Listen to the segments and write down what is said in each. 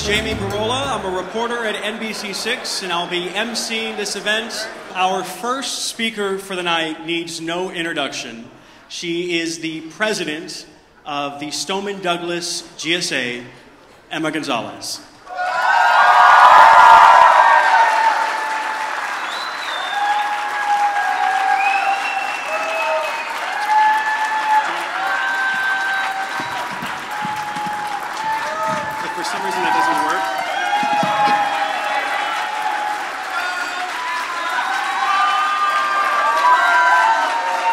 Jamie Barola. I'm a reporter at NBC6, and I'll be emceeing this event. Our first speaker for the night needs no introduction. She is the president of the Stoneman Douglas GSA, Emma Gonzalez. For some reason that doesn't work.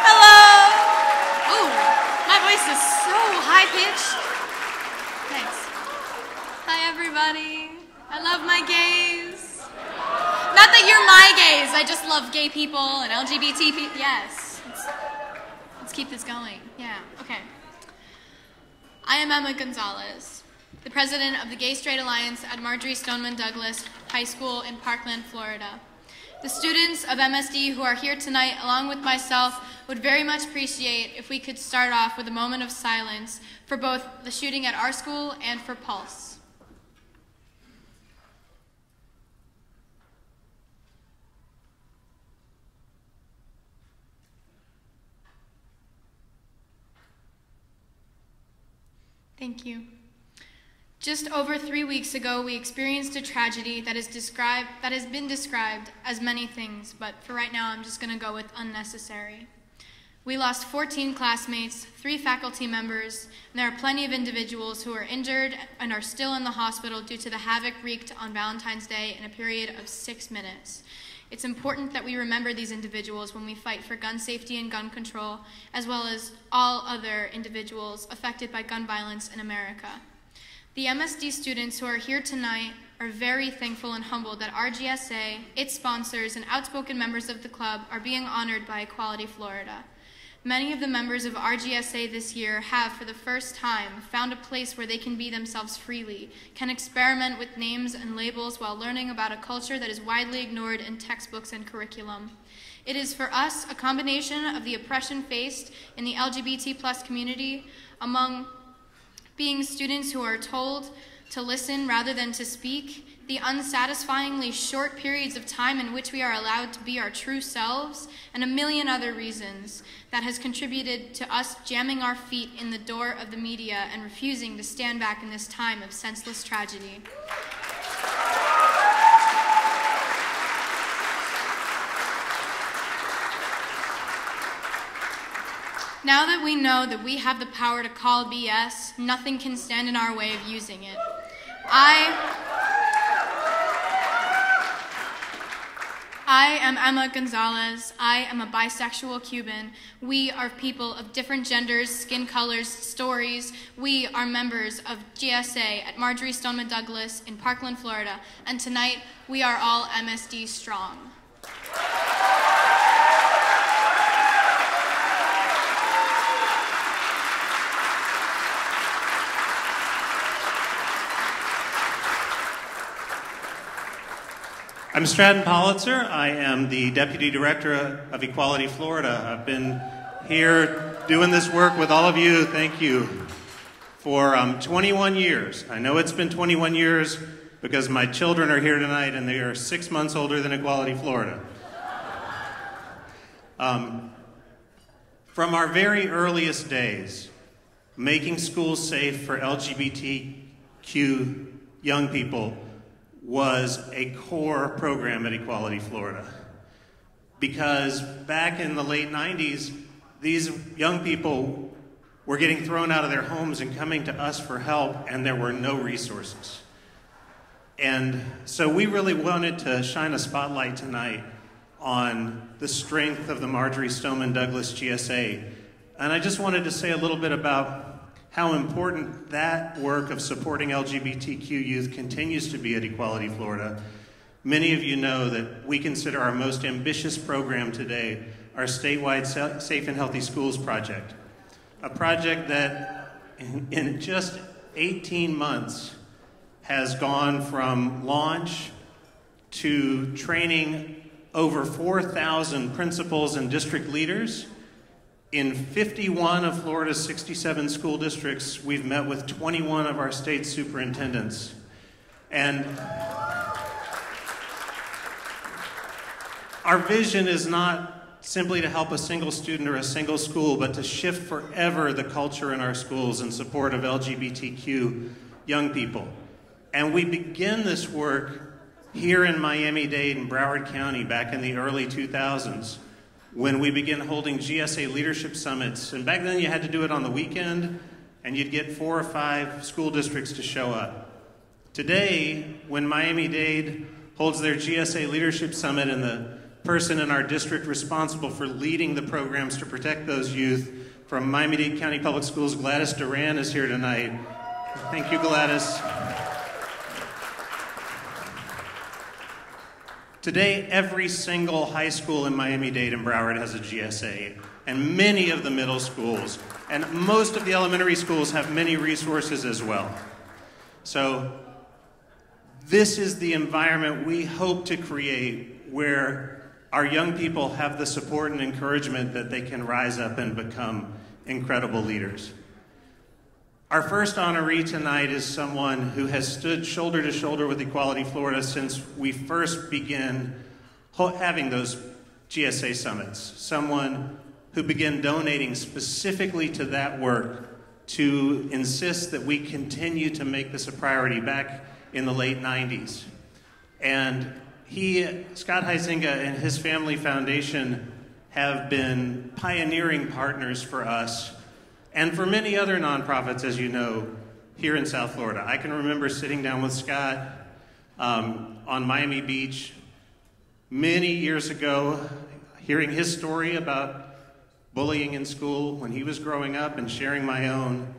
Hello! Ooh, my voice is so high-pitched. Thanks. Hi, everybody. I love my gays. Not that you're my gays, I just love gay people and LGBT people. Yes. Let's keep this going. Yeah, okay. I am Emma Gonzalez, the president of the Gay Straight Alliance at Marjorie Stoneman Douglas High School in Parkland, Florida. The students of MSD who are here tonight, along with myself, would very much appreciate if we could start off with a moment of silence for both the shooting at our school and for Pulse. Thank you. Just over 3 weeks ago, we experienced a tragedy that has been described as many things, but for right now, I'm just going to go with unnecessary. We lost 14 classmates, 3 faculty members, and there are plenty of individuals who are injured and are still in the hospital due to the havoc wreaked on Valentine's Day in a period of 6 minutes. It's important that we remember these individuals when we fight for gun safety and gun control, as well as all other individuals affected by gun violence in America. The MSD students who are here tonight are very thankful and humbled that our GSA, its sponsors, and outspoken members of the club are being honored by Equality Florida. Many of the members of our GSA this year have, for the first time, found a place where they can be themselves freely, can experiment with names and labels while learning about a culture that is widely ignored in textbooks and curriculum. It is for us a combination of the oppression faced in the LGBT+ community among being students who are told to listen rather than to speak, the unsatisfyingly short periods of time in which we are allowed to be our true selves, and a million other reasons that has contributed to us jamming our feet in the door of the media and refusing to stand back in this time of senseless tragedy. Now that we know that we have the power to call BS, nothing can stand in our way of using it. I am Emma Gonzalez. I am a bisexual Cuban. We are people of different genders, skin colors, stories. We are members of GSA at Marjorie Stoneman Douglas in Parkland, Florida. And tonight, we are all MSD strong. I'm Stratton Politzer. I am the Deputy Director of Equality Florida. I've been here doing this work with all of you, thank you, for 21 years. I know it's been 21 years because my children are here tonight and they are 6 months older than Equality Florida. From our very earliest days, making schools safe for LGBTQ young people was a core program at Equality Florida. Because back in the late 90s, these young people were getting thrown out of their homes and coming to us for help, and there were no resources. And so we really wanted to shine a spotlight tonight on the strength of the Marjorie Stoneman Douglas GSA. And I just wanted to say a little bit about how important that work of supporting LGBTQ youth continues to be at Equality Florida. Many of you know that we consider our most ambitious program today our statewide Safe and Healthy Schools project. A project that in just 18 months has gone from launch to training over 4,000 principals and district leaders. In 51 of Florida's 67 school districts, we've met with 21 of our state superintendents. And our vision is not simply to help a single student or a single school, but to shift forever the culture in our schools in support of LGBTQ young people. And we begin this work here in Miami-Dade and Broward County back in the early 2000s when we began holding GSA leadership summits. And back then you had to do it on the weekend and you'd get 4 or 5 school districts to show up. Today, when Miami-Dade holds their GSA leadership summit and the person in our district responsible for leading the programs to protect those youth from Miami-Dade County Public Schools, Gladys Duran, is here tonight. Thank you, Gladys. Today, every single high school in Miami-Dade and Broward has a GSA, and many of the middle schools, and most of the elementary schools have many resources as well. So this is the environment we hope to create where our young people have the support and encouragement that they can rise up and become incredible leaders. Our first honoree tonight is someone who has stood shoulder to shoulder with Equality Florida since we first began having those GSA summits. Someone who began donating specifically to that work to insist that we continue to make this a priority back in the late 90s. And Scott Huizenga and his family foundation have been pioneering partners for us and for many other nonprofits, as you know, here in South Florida. I can remember sitting down with Scott on Miami Beach many years ago, hearing his story about bullying in school when he was growing up and sharing my own,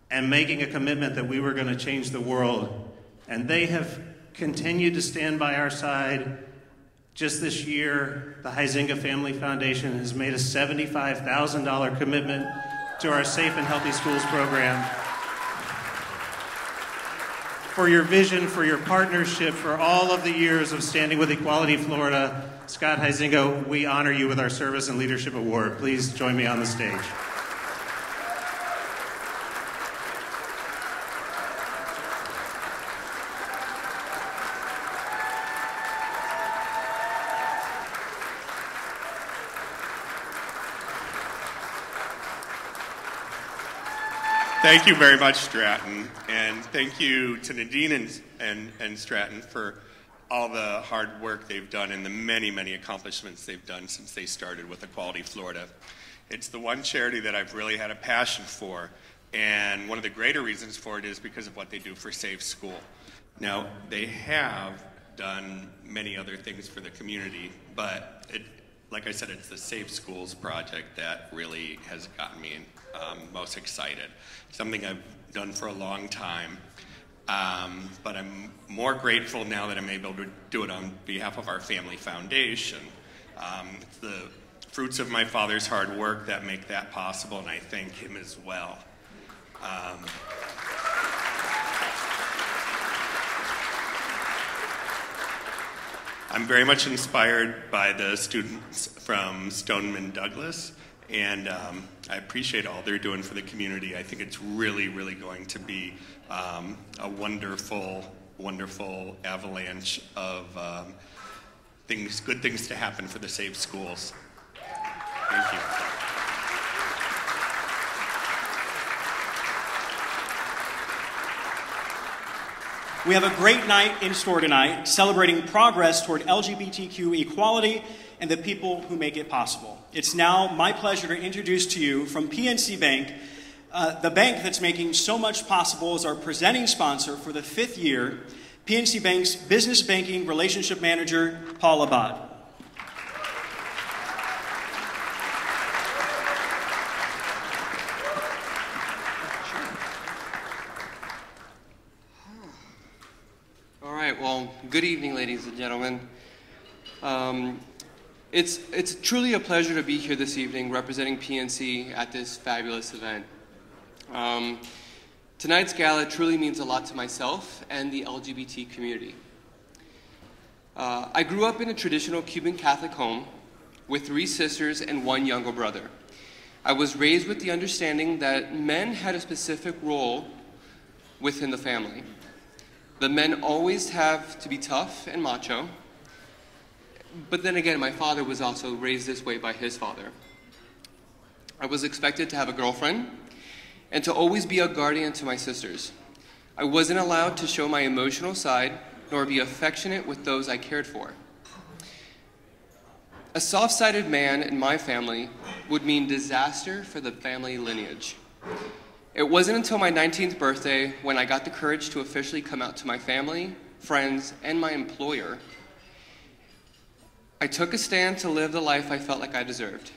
and making a commitment that we were going to change the world. And they have continued to stand by our side. Just this year, the Huizenga Family Foundation has made a $75,000 commitment to our Safe and Healthy Schools program. For your vision, for your partnership, for all of the years of standing with Equality Florida, Scott Huizenga, we honor you with our Service and Leadership Award. Please join me on the stage. Thank you very much, Stratton, and thank you to Nadine and Stratton for all the hard work they've done and the many, many accomplishments they've done since they started with Equality Florida. It's the one charity that I've really had a passion for, and one of the greater reasons for it is because of what they do for Safe School. Now, they have done many other things for the community, but like I said, it's the Safe Schools project that really has gotten me most excited. Something I've done for a long time, but I'm more grateful now that I'm able to do it on behalf of our family foundation. It's the fruits of my father's hard work that make that possible, and I thank him as well. I'm very much inspired by the students from Stoneman Douglas, and I appreciate all they're doing for the community. I think it's really, really going to be a wonderful, wonderful avalanche of good things to happen for the Safe Schools. Thank you. We have a great night in store tonight, celebrating progress toward LGBTQ equality and the people who make it possible. It's now my pleasure to introduce to you from PNC Bank, the bank that's making so much possible as our presenting sponsor for the 5th year, PNC Bank's Business Banking Relationship Manager, Paul Abad. Well, good evening, ladies and gentlemen. It's truly a pleasure to be here this evening representing PNC at this fabulous event. Tonight's gala truly means a lot to myself and the LGBT community. I grew up in a traditional Cuban Catholic home with 3 sisters and 1 younger brother. I was raised with the understanding that men had a specific role within the family. The men always have to be tough and macho. But then again, my father was also raised this way by his father. I was expected to have a girlfriend and to always be a guardian to my sisters. I wasn't allowed to show my emotional side nor be affectionate with those I cared for. A soft-sided man in my family would mean disaster for the family lineage. It wasn't until my 19th birthday when I got the courage to officially come out to my family, friends, and my employer. I took a stand to live the life I felt like I deserved,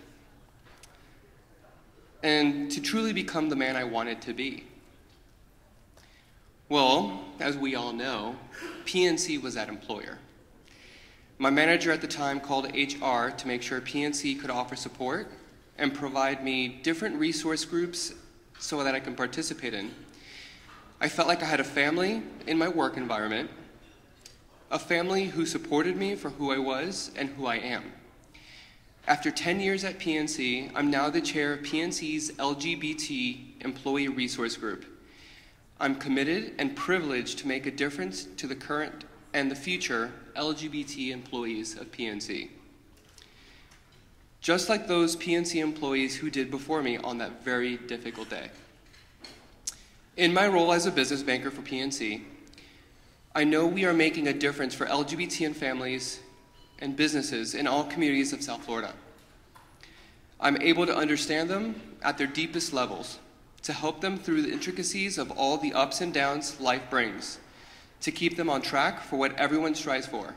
and to truly become the man I wanted to be. Well, as we all know, PNC was that employer. My manager at the time called HR to make sure PNC could offer support and provide me different resource groups so that I can participate in. I felt like I had a family in my work environment, a family who supported me for who I was and who I am. After 10 years at PNC, I'm now the chair of PNC's LGBT Employee Resource Group. I'm committed and privileged to make a difference to the current and the future LGBT employees of PNC. Just like those PNC employees who did before me on that very difficult day. In my role as a business banker for PNC, I know we are making a difference for LGBT and families and businesses in all communities of South Florida. I'm able to understand them at their deepest levels, to help them through the intricacies of all the ups and downs life brings, to keep them on track for what everyone strives for,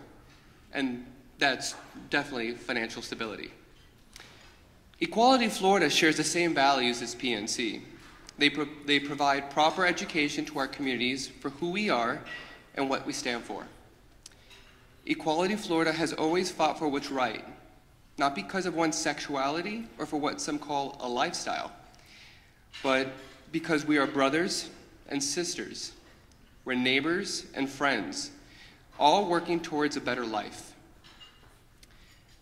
and that's definitely financial stability. Equality Florida shares the same values as PNC. They provide proper education to our communities for who we are and what we stand for. Equality Florida has always fought for what's right, not because of one's sexuality or for what some call a lifestyle, but because we are brothers and sisters. We're neighbors and friends, all working towards a better life.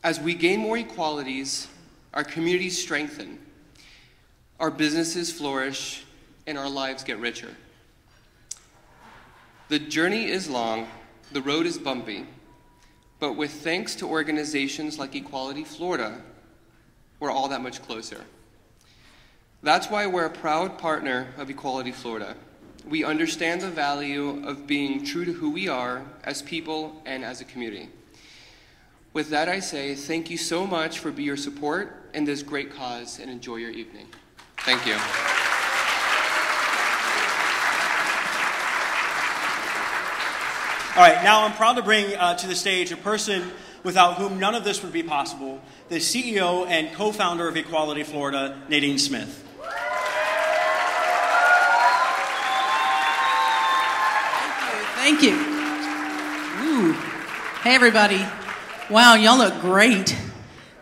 As we gain more equalities, our communities strengthen, our businesses flourish, and our lives get richer. The journey is long, the road is bumpy, but with thanks to organizations like Equality Florida, we're all that much closer. That's why we're a proud partner of Equality Florida. We understand the value of being true to who we are as people and as a community. With that, I say thank you so much for your support in this great cause, and enjoy your evening. Thank you. All right, now I'm proud to bring to the stage a person without whom none of this would be possible, the CEO and co-founder of Equality Florida, Nadine Smith. Thank you. Ooh. Hey, everybody. Wow, y'all look great.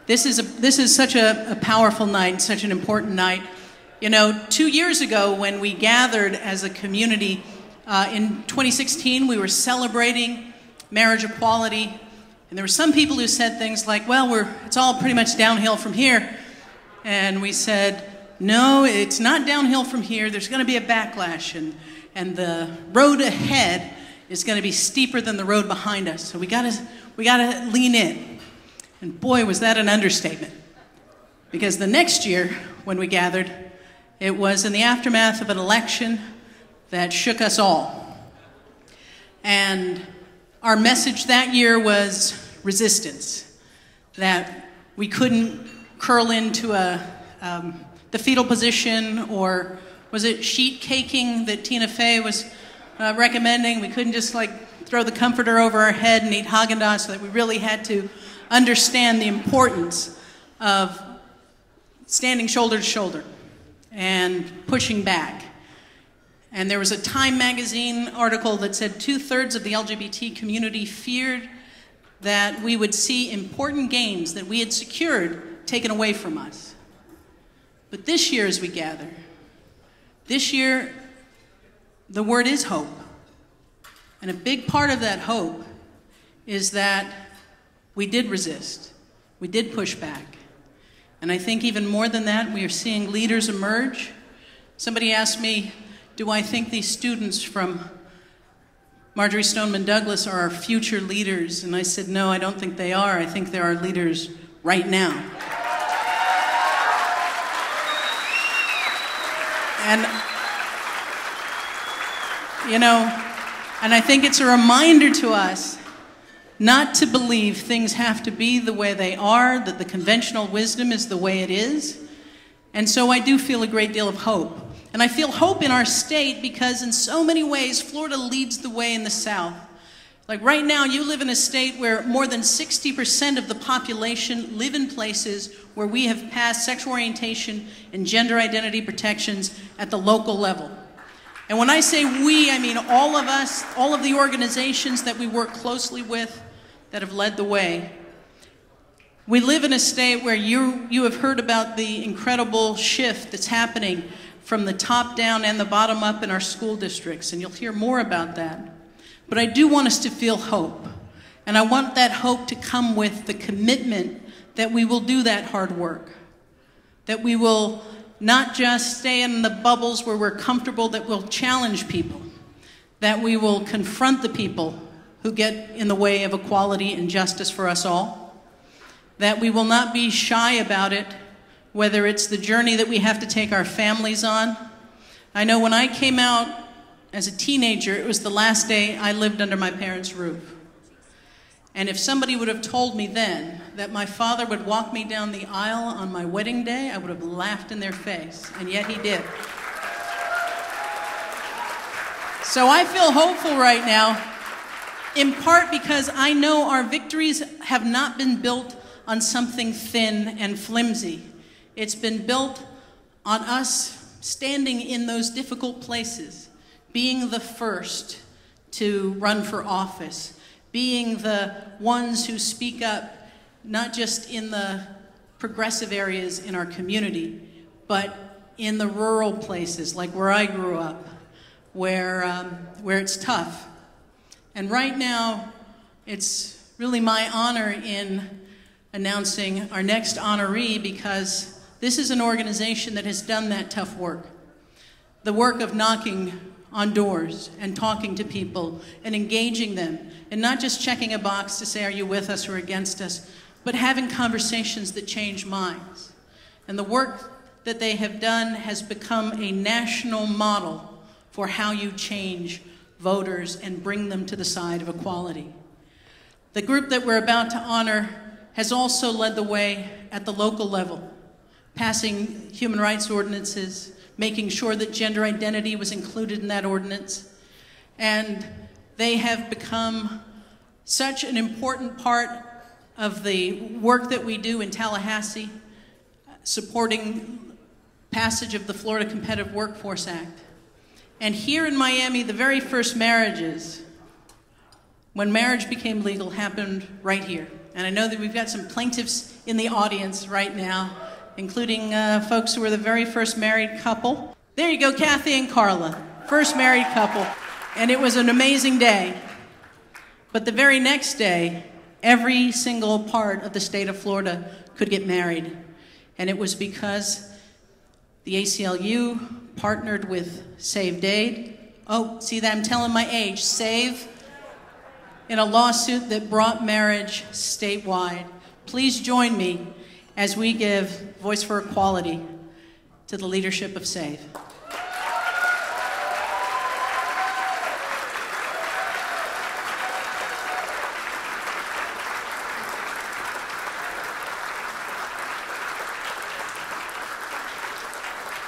This is such a powerful night, such an important night. You know, 2 years ago when we gathered as a community, in 2016, we were celebrating marriage equality, and there were some people who said things like, well, it's all pretty much downhill from here. And we said, no, it's not downhill from here. There's going to be a backlash, and the road ahead is going to be steeper than the road behind us. So we gotta lean in. And boy, was that an understatement. Because the next year, when we gathered, it was in the aftermath of an election that shook us all. And our message that year was resistance. That we couldn't curl into the fetal position, or was it sheet caking that Tina Fey was recommending? We couldn't just throw the comforter over our head and eat Haagen-Dazs, so that we really had to understand the importance of standing shoulder to shoulder and pushing back. And there was a Time magazine article that said 2/3 of the LGBT community feared that we would see important gains that we had secured taken away from us. But this year, as we gather, this year, the word is hope. And a big part of that hope is that we did resist. We did push back. And I think even more than that, we are seeing leaders emerge. Somebody asked me, do I think these students from Marjorie Stoneman Douglas are our future leaders. And I said, no, I don't think they are. I think they're our leaders right now. And, you know, and I think it's a reminder to us not to believe things have to be the way they are, that the conventional wisdom is the way it is. And so I do feel a great deal of hope. And I feel hope in our state because in so many ways, Florida leads the way in the South. Like right now, you live in a state where more than 60% of the population live in places where we have passed sexual orientation and gender identity protections at the local level. And when I say we, I mean all of us, all of the organizations that we work closely with that have led the way. We live in a state where you have heard about the incredible shift that's happening from the top down and the bottom up in our school districts, and you'll hear more about that. But I do want us to feel hope, and I want that hope to come with the commitment that we will do that hard work, that we will not just stay in the bubbles where we're comfortable, that we'll challenge people, that we will confront the people who get in the way of equality and justice for us all, that we will not be shy about it, whether it's the journey that we have to take our families on. I know when I came out as a teenager, it was the last day I lived under my parents' roof. And if somebody would have told me then that my father would walk me down the aisle on my wedding day, I would have laughed in their face, and yet he did. So I feel hopeful right now, in part because I know our victories have not been built on something thin and flimsy. It's been built on us standing in those difficult places, being the first to run for office, being the ones who speak up, not just in the progressive areas in our community, but in the rural places, like where I grew up, where it's tough. And right now, it's really my honor in announcing our next honoree, because this is an organization that has done that tough work. The work of knocking on doors and talking to people and engaging them, and not just checking a box to say, are you with us or against us, but having conversations that change minds. And the work that they have done has become a national model for how you change voters and bring them to the side of equality. The group that we're about to honor has also led the way at the local level, passing human rights ordinances, making sure that gender identity was included in that ordinance. And they have become such an important part of the work that we do in Tallahassee, supporting passage of the Florida Competitive Workforce Act. And here in Miami, the very first marriages, when marriage became legal, happened right here. And I know that we've got some plaintiffs in the audience right now, including folks who were the very first married couple. There you go, Kathy and Carla, first married couple. And it was an amazing day. But the very next day, every single part of the state of Florida could get married. And it was because the ACLU partnered with Save Dade. Oh, see that? I'm telling my age. Save, in a lawsuit that brought marriage statewide. Please join me as we give Voice for Equality to the leadership of SAVE.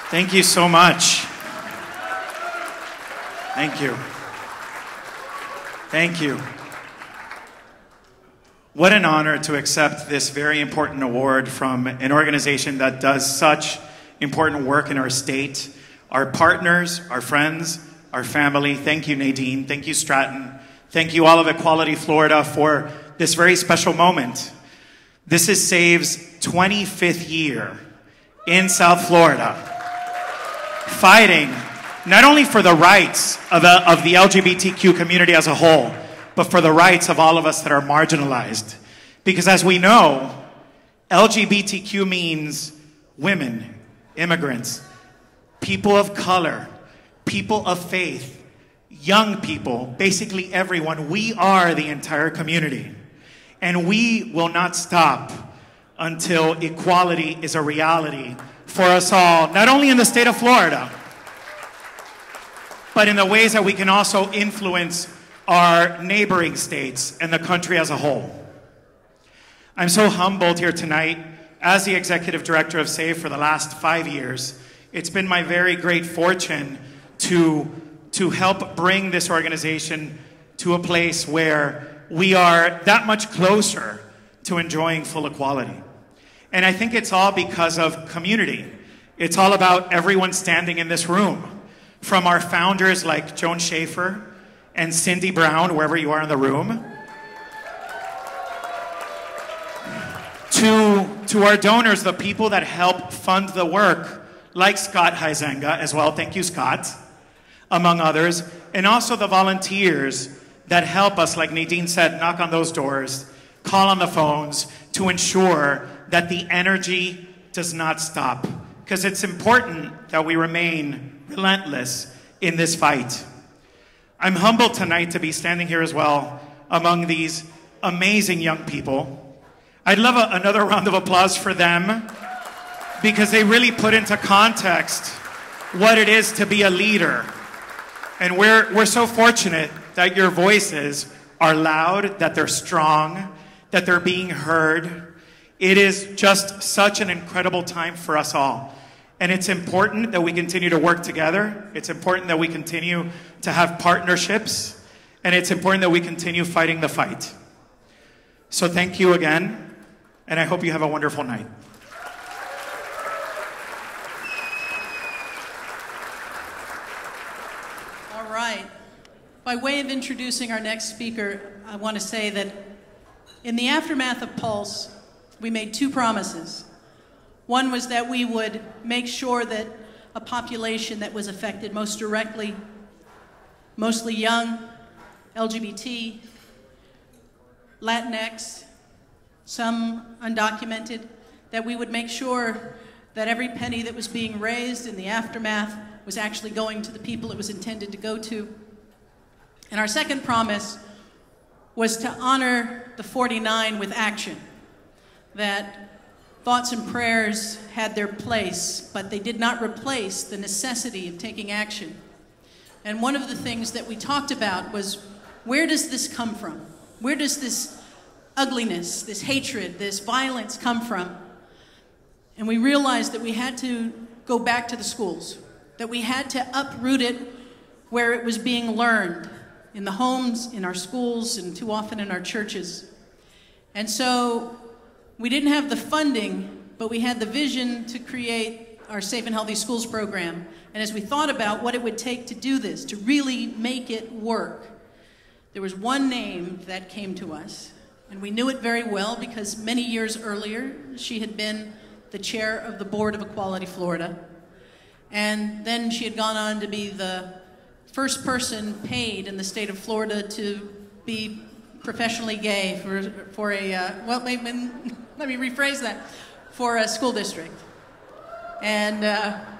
Thank you so much. Thank you. Thank you. What an honor to accept this very important award from an organization that does such important work in our state. Our partners, our friends, our family. Thank you, Nadine. Thank you, Stratton. Thank you, all of Equality Florida, for this very special moment. This is SAVE's 25th year in South Florida, fighting not only for the rights of the LGBTQ community as a whole, but for the rights of all of us that are marginalized. Because as we know, LGBTQ means women, immigrants, people of color, people of faith, young people, basically everyone. We are the entire community. And we will not stop until equality is a reality for us all, not only in the state of Florida, but in the ways that we can also influence our neighboring states and the country as a whole. I'm so humbled here tonight as the executive director of SAVE for the last 5 years. It's been my very great fortune to help bring this organization to a place where we are that much closer to enjoying full equality. And I think it's all because of community. It's all about everyone standing in this room, from our founders like Joan Schaefer and Cindy Brown, wherever you are in the room, to our donors, the people that help fund the work, like Scott Huizenga as well. Thank you, Scott, among others. And also the volunteers that help us, like Nadine said, knock on those doors, call on the phones to ensure that the energy does not stop. Because it's important that we remain relentless in this fight. I'm humbled tonight to be standing here as well among these amazing young people. I'd love another round of applause for them, because they really put into context what it is to be a leader. And we're so fortunate that your voices are loud, that they're strong, that they're being heard. It is just such an incredible time for us all. And it's important that we continue to work together. It's important that we continue to have partnerships. And it's important that we continue fighting the fight. So thank you again. And I hope you have a wonderful night. All right. By way of introducing our next speaker, I want to say that in the aftermath of Pulse, we made 2 promises. One was that we would make sure that a population that was affected most directly, mostly young, LGBT, Latinx, some undocumented, that we would make sure that every penny that was being raised in the aftermath was actually going to the people it was intended to go to. And our second promise was to honor the 49 with action, that thoughts and prayers had their place, but they did not replace the necessity of taking action. And one of the things that we talked about was, where does this come from? Where does this ugliness, this hatred, this violence come from? And we realized that we had to go back to the schools, that we had to uproot it where it was being learned, in the homes, in our schools, and too often in our churches. And so we didn't have the funding, but we had the vision to create our Safe and Healthy Schools program. And as we thought about what it would take to do this, to really make it work, there was one name that came to us. And we knew it very well because many years earlier, she had been the chair of the Board of Equality Florida. And then she had gone on to be the first person paid in the state of Florida to be professionally gay for a, well, let me rephrase that, for a school district. And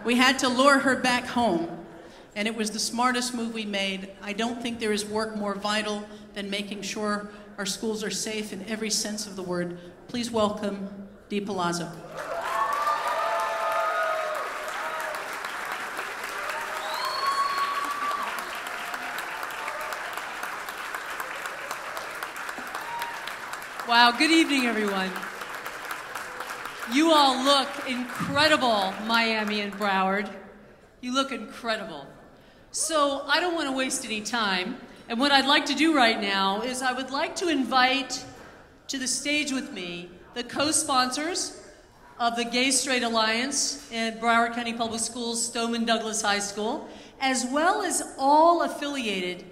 we had to lure her back home. And it was the smartest move we made. I don't think there is work more vital than making sure our schools are safe in every sense of the word. Please welcome Dee Palazzo. Wow, good evening, everyone. You all look incredible, Miami and Broward. You look incredible. So I don't want to waste any time. And what I'd like to do right now is I would like to invite to the stage with me the co-sponsors of the Gay Straight Alliance in Broward County Public Schools, Stoneman Douglas High School, as well as all affiliated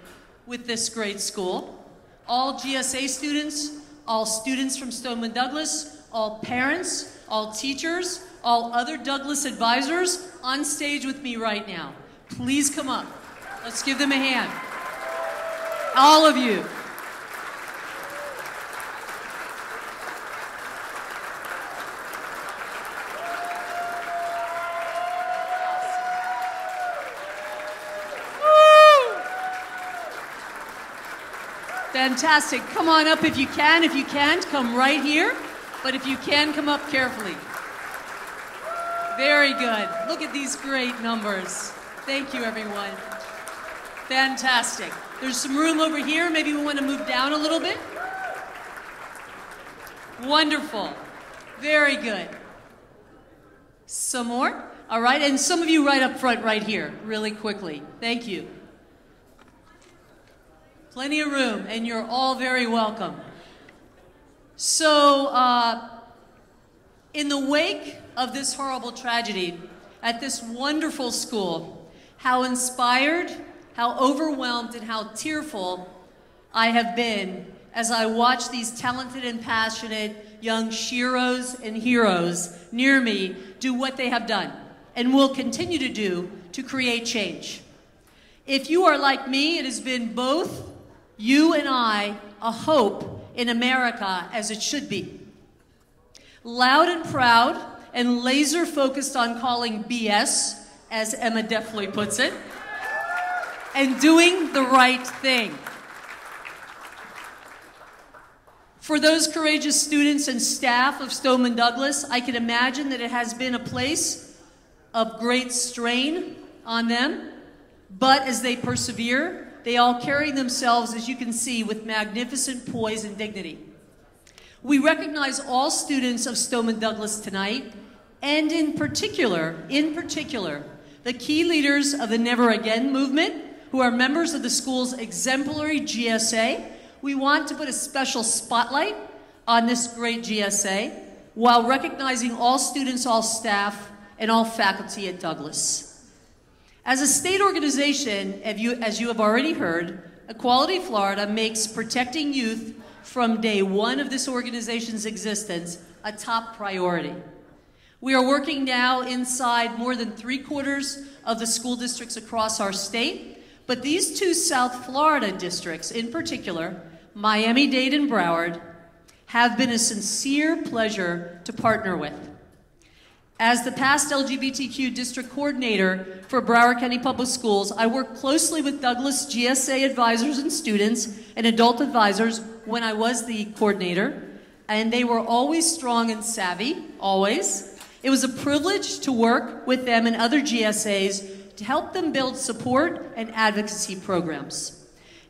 with this great school, all GSA students, all students from Stoneman Douglas, all parents, all teachers, all other Douglas advisors on stage with me right now. Please come up. Let's give them a hand. All of you. Fantastic. Come on up if you can. If you can't, come right here. But if you can, come up carefully. Very good. Look at these great numbers. Thank you, everyone. Fantastic. There's some room over here. Maybe we want to move down a little bit. Wonderful. Very good. Some more? All right, and some of you right up front right here, really quickly. Thank you. Plenty of room, and you're all very welcome. So, in the wake of this horrible tragedy at this wonderful school, how inspired, how overwhelmed, and how tearful I have been as I watch these talented and passionate young sheroes and heroes near me do what they have done and will continue to do to create change. If you are like me, it has been both you and I a hope in America as it should be. Loud and proud and laser focused on calling BS, as Emma deftly puts it, and doing the right thing. For those courageous students and staff of Stoneman Douglas, I can imagine that it has been a place of great strain on them, but as they persevere, they all carry themselves, as you can see, with magnificent poise and dignity. We recognize all students of Stoneman Douglas tonight, and in particular, the key leaders of the Never Again movement, who are members of the school's exemplary GSA. We want to put a special spotlight on this great GSA while recognizing all students, all staff, and all faculty at Douglas. As a state organization, as you have already heard, Equality Florida makes protecting youth from day one of this organization's existence a top priority. We are working now inside more than 3/4 of the school districts across our state, but these two South Florida districts in particular, Miami-Dade and Broward, have been a sincere pleasure to partner with. As the past LGBTQ district coordinator for Broward County Public Schools, I worked closely with Douglas GSA advisors and students and adult advisors when I was the coordinator, and they were always strong and savvy, always. It was a privilege to work with them and other GSAs to help them build support and advocacy programs.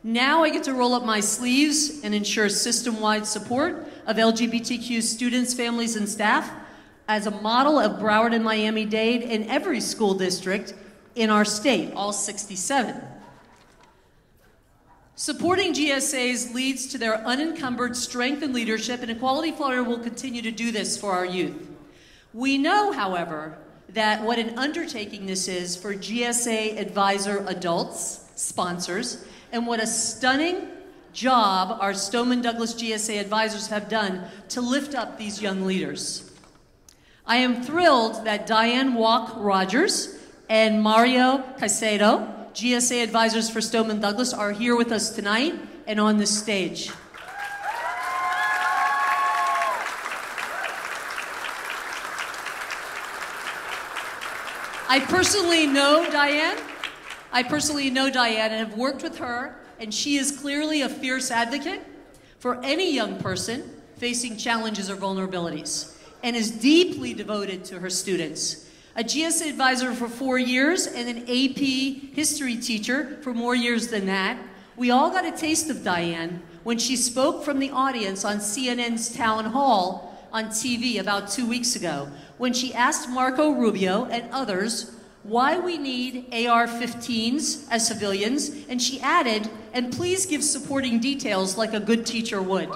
Now I get to roll up my sleeves and ensure system-wide support of LGBTQ students, families, and staff as a model of Broward and Miami-Dade in every school district in our state, all 67. Supporting GSAs leads to their unencumbered strength and leadership, and Equality Florida will continue to do this for our youth. We know, however, that what an undertaking this is for GSA advisor adults, sponsors, and what a stunning job our Stoneman Douglas GSA advisors have done to lift up these young leaders. I am thrilled that Diane Walk-Rogers and Mario Caicedo, GSA advisors for Stoneman Douglas, are here with us tonight and on this stage. I personally know Diane and have worked with her, and she is clearly a fierce advocate for any young person facing challenges or vulnerabilities, and is deeply devoted to her students. A GSA advisor for 4 years and an AP history teacher for more years than that, we all got a taste of Diane when she spoke from the audience on CNN's Town Hall on TV about 2 weeks ago, when she asked Marco Rubio and others why we need AR-15s as civilians, and she added, and please give supporting details like a good teacher would.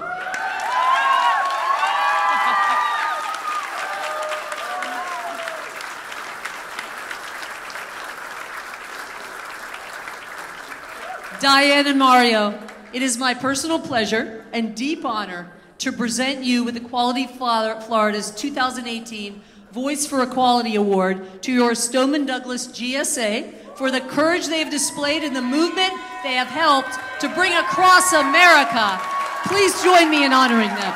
Diane and Mario, it is my personal pleasure and deep honor to present you with Equality Florida's 2018 Voice for Equality Award to your Stoneman Douglas GSA for the courage they have displayed in the movement they have helped to bring across America. Please join me in honoring them.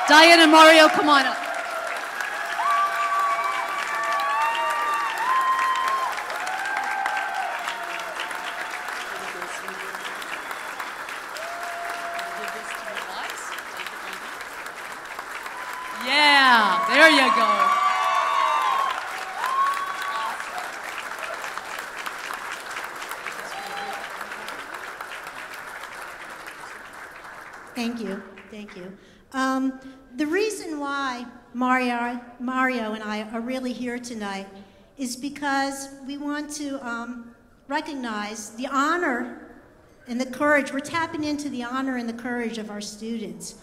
Diane and Mario, come on up. Thank you. Thank you. The reason why Mario and I are really here tonight is because we want to recognize the honor and the courage. We're tapping into the honor and the courage of our students.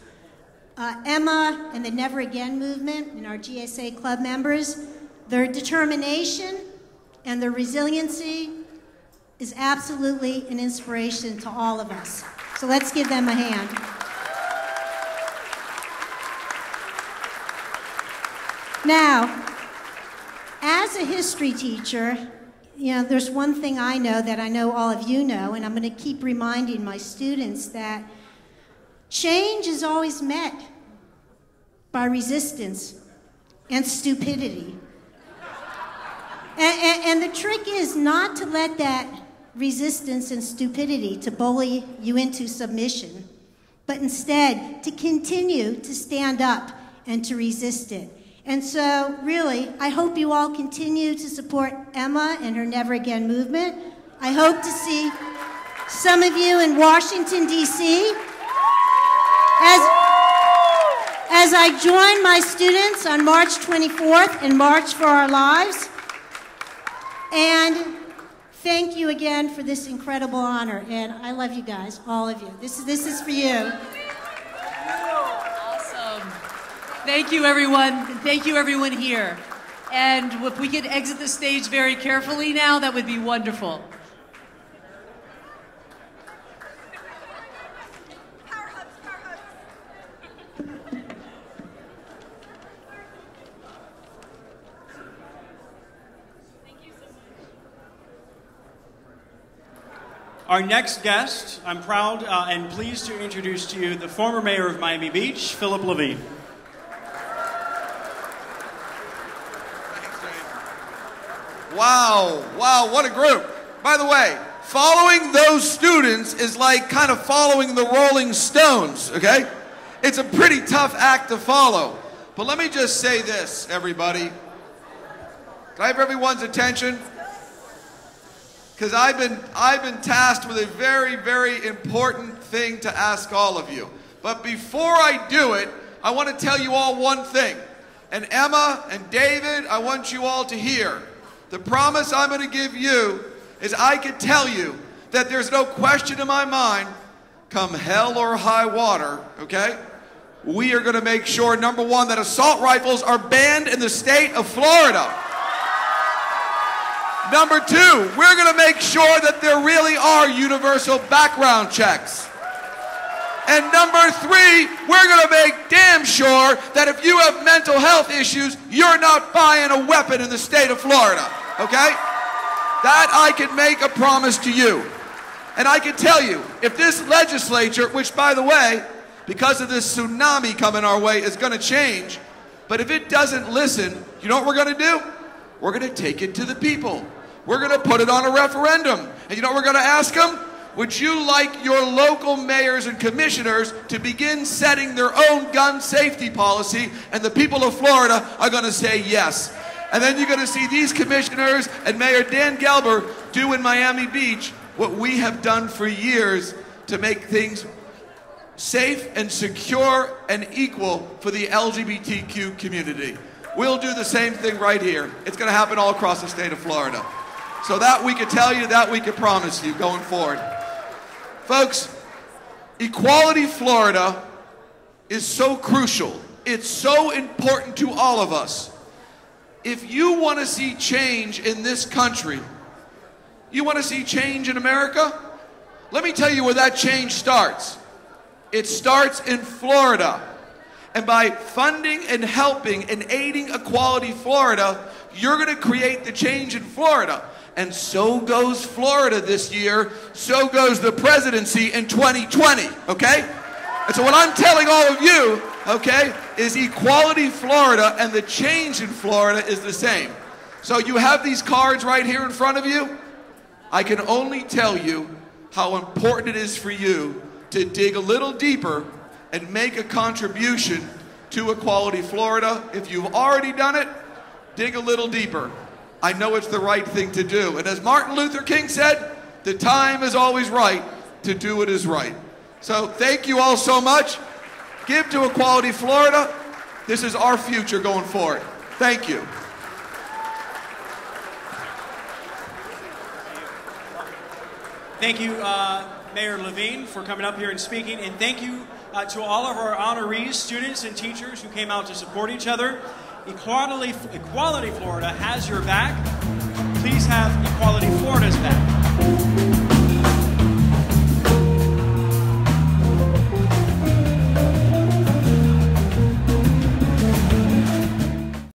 Emma and the Never Again movement and our GSA club members, their determination and their resiliency is absolutely an inspiration to all of us. So let's give them a hand. Now, as a history teacher, you know, there's one thing I know that I know all of you know, and I'm going to keep reminding my students that change is always met by resistance and stupidity. And the trick is not to let that resistance and stupidity to bully you into submission, but instead to continue to stand up and to resist it. And so, really, I hope you all continue to support Emma and her Never Again movement. I hope to see some of you in Washington, D.C. as I join my students on March 24th and March for Our Lives. And thank you again for this incredible honor. And I love you guys, all of you. This is for you. Thank you, everyone. Thank you, everyone here. And if we could exit the stage very carefully now, that would be wonderful. Our next guest, I'm proud and pleased to introduce to you the former mayor of Miami Beach, Philip Levine. Wow, what a group. By the way, following those students is like kind of following the Rolling Stones, okay? It's a pretty tough act to follow. But let me just say this, everybody. Can I have everyone's attention? Because I've been tasked with a very, very important thing to ask all of you. But before I do it, I want to tell you all one thing. And Emma and David, I want you all to hear. The promise I'm going to give you is I can tell you that there's no question in my mind, come hell or high water, okay? We are going to make sure, number one, that assault rifles are banned in the state of Florida. Number two, we're going to make sure that there really are universal background checks. And number three, we're going to make damn sure that if you have mental health issues, you're not buying a weapon in the state of Florida, okay? That I can make a promise to you. And I can tell you, if this legislature, which by the way, because of this tsunami coming our way, is going to change, but if it doesn't listen, you know what we're going to do? We're going to take it to the people. We're going to put it on a referendum. And you know what we're going to ask them? Would you like your local mayors and commissioners to begin setting their own gun safety policy? And the people of Florida are going to say yes. And then you're going to see these commissioners and Mayor Dan Gelber do in Miami Beach what we have done for years to make things safe and secure and equal for the LGBTQ community. We'll do the same thing right here. It's going to happen all across the state of Florida. So that we can tell you, that we can promise you going forward. Folks, Equality Florida is so crucial. It's so important to all of us. If you want to see change in this country, you want to see change in America? Let me tell you where that change starts. It starts in Florida. And by funding and helping and aiding Equality Florida, you're going to create the change in Florida. And so goes Florida this year, so goes the presidency in 2020, okay? And so what I'm telling all of you, okay, is Equality Florida and the change in Florida is the same. So you have these cards right here in front of you. I can only tell you how important it is for you to dig a little deeper and make a contribution to Equality Florida. If you've already done it, dig a little deeper. I know it's the right thing to do. And as Martin Luther King said, the time is always right to do what is right. So thank you all so much. Give to Equality Florida. This is our future going forward. Thank you. Thank you, Mayor Levine, for coming up here and speaking, and thank you to all of our honorees, students, and teachers who came out to support each other. Equality Florida has your back. Please have Equality Florida's back.